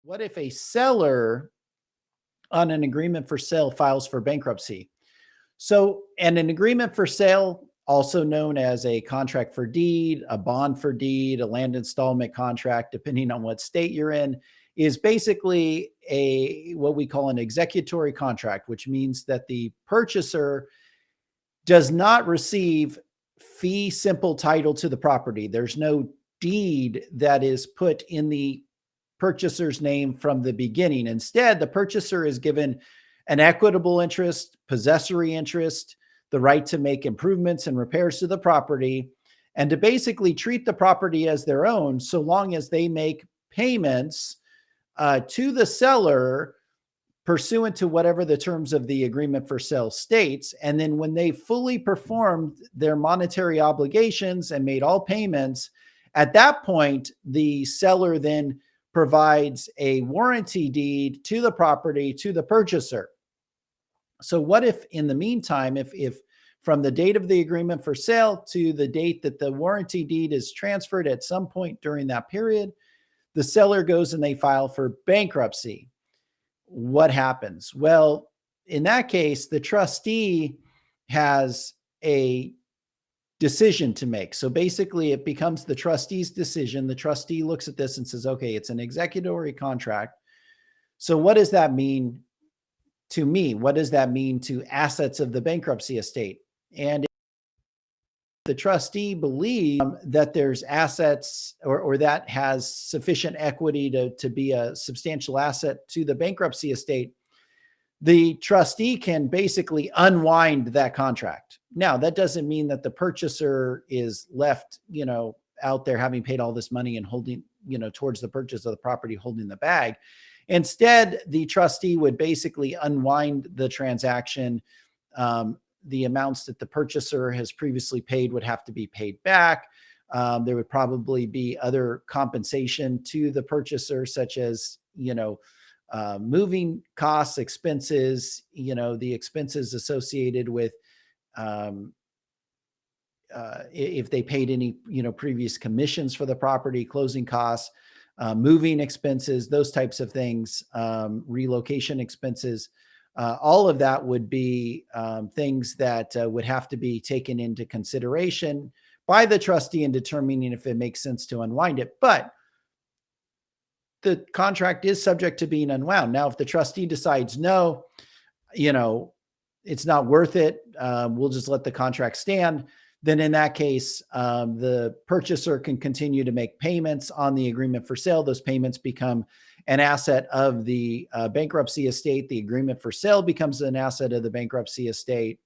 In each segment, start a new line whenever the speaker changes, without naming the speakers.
What if a seller on an agreement for sale files for bankruptcy? And an agreement for sale, also known as a contract for deed, a bond for deed, a land installment contract, depending on what state you're in, is basically a what we call an executory contract, which means that the purchaser does not receive fee simple title to the property. There's no deed that is put in the purchaser's name from the beginning. Instead, the purchaser is given an equitable interest, possessory interest, the right to make improvements and repairs to the property, and to basically treat the property as their own so long as they make payments to the seller pursuant to whatever the terms of the agreement for sale states. And then when they fully performed their monetary obligations and made all payments, at that point, the seller then provides a warranty deed to the property to the purchaser. So what if in the meantime, if from the date of the agreement for sale to the date that the warranty deed is transferred at some point during that period, the seller goes and they file for bankruptcy? What happens? Well, in that case, the trustee has a decision to make. So basically, it becomes the trustee's decision. The trustee looks at this and says, okay, it's an executory contract. So what does that mean to me? What does that mean to assets of the bankruptcy estate? And the trustee believes that there's assets or that has sufficient equity to be a substantial asset to the bankruptcy estate, the trustee can basically unwind that contract. Now, that doesn't mean that the purchaser is left, out there having paid all this money and holding, towards the purchase of the property, holding the bag. Instead, the trustee would basically unwind the transaction. The amounts that the purchaser has previously paid would have to be paid back. There would probably be other compensation to the purchaser, such as, moving costs, expenses, the expenses associated with if they paid any, previous commissions for the property, closing costs, moving expenses, those types of things, relocation expenses. All of that would be things that would have to be taken into consideration by the trustee in determining if it makes sense to unwind it. But the contract is subject to being unwound. Now, if the trustee decides, no, it's not worth it, we'll just let the contract stand, then in that case, the purchaser can continue to make payments on the agreement for sale. Those payments become an asset of the bankruptcy estate. The agreement for sale becomes an asset of the bankruptcy estate,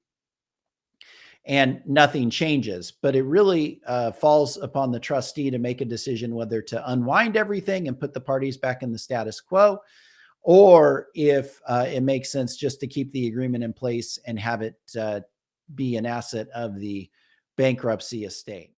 and nothing changes. But it really falls upon the trustee to make a decision whether to unwind everything and put the parties back in the status quo, or if it makes sense just to keep the agreement in place and have it be an asset of the bankruptcy estate.